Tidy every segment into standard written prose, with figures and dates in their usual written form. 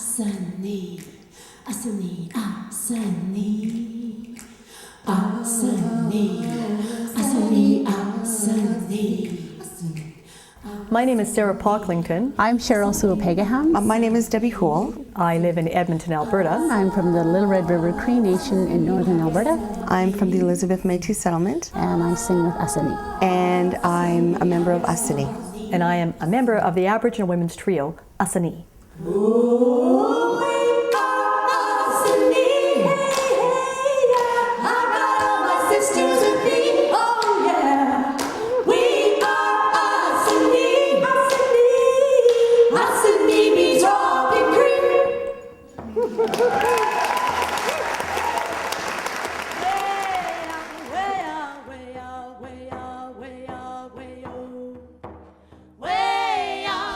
Asani, Asani, Asani, Asani, Asani, Asani. My name is Sarah Pocklington. I'm Cheryl Sewell-Pegaham. My name is Debbie Houle. I live in Edmonton, Alberta. I'm from the Little Red River Cree Nation in northern Alberta. I'm from the Elizabeth Métis settlement. And I sing with Asani. And I'm a member of Asani. And I am a member of the Aboriginal women's trio, Asani.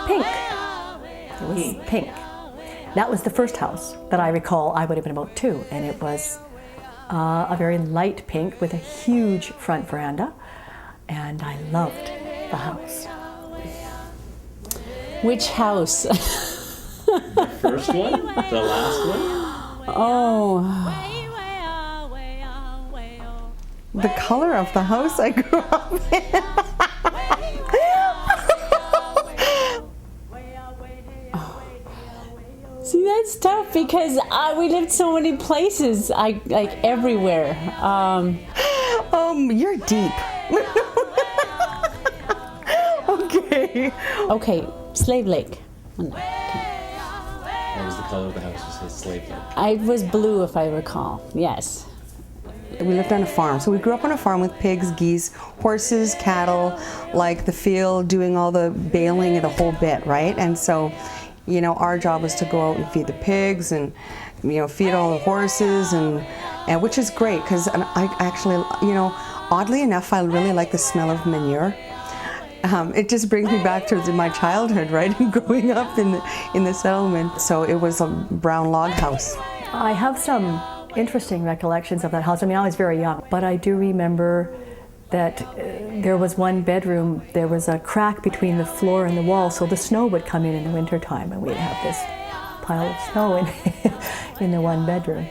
Pink. It was pink. That was the first house that I recall. I would have been about 2, and it was a very light pink with a huge front veranda, and I loved the house. Which house? The first one? The last one? Oh. The color of the house I grew up in. See, that's tough because we lived so many places, like everywhere. You're deep. Okay. Okay, Slave Lake. What was the color of the house? You said Slave Lake. I was blue, if I recall. Yes. We lived on a farm, so we grew up on a farm with pigs, geese, horses, cattle, like the field, doing all the baling and the whole bit, right? And so, you know, our job was to go out and feed the pigs and, you know, feed all the horses, and which is great because I actually, you know, oddly enough, I really like the smell of manure. It just brings me back to my childhood, right, and growing up in the settlement. So it was a brown log house. I have some interesting recollections of that house. I mean, I was very young, but I do remember that there was one bedroom, there was a crack between the floor and the wall, so the snow would come in the wintertime, and we'd have this pile of snow in the one bedroom.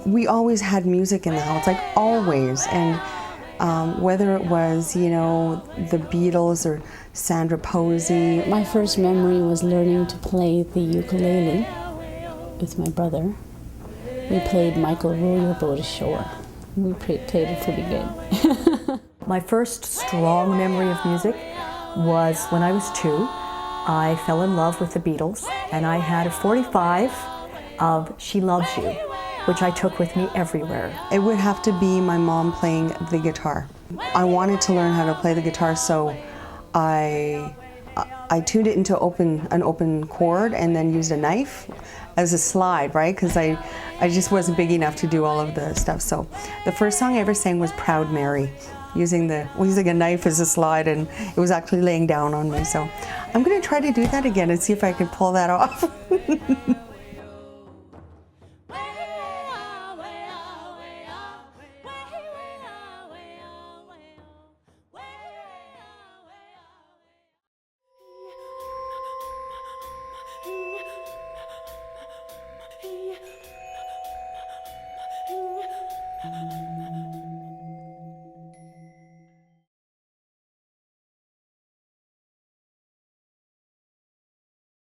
We always had music in the house, like always, and whether it was, you know, the Beatles or Sandra Posey. My first memory was learning to play the ukulele with my brother. We played Michael Row Your Boat Ashore. We played it pretty good. My first strong memory of music was when I was 2. I fell in love with the Beatles, and I had a 45 of She Loves You, which I took with me everywhere. It would have to be my mom playing the guitar. I wanted to learn how to play the guitar, so I tuned it into an open chord and then used a knife as a slide, right? Because I just wasn't big enough to do all of the stuff. So the first song I ever sang was Proud Mary, using a knife as a slide, and it was actually laying down on me. So I'm going to try to do that again and see if I can pull that off.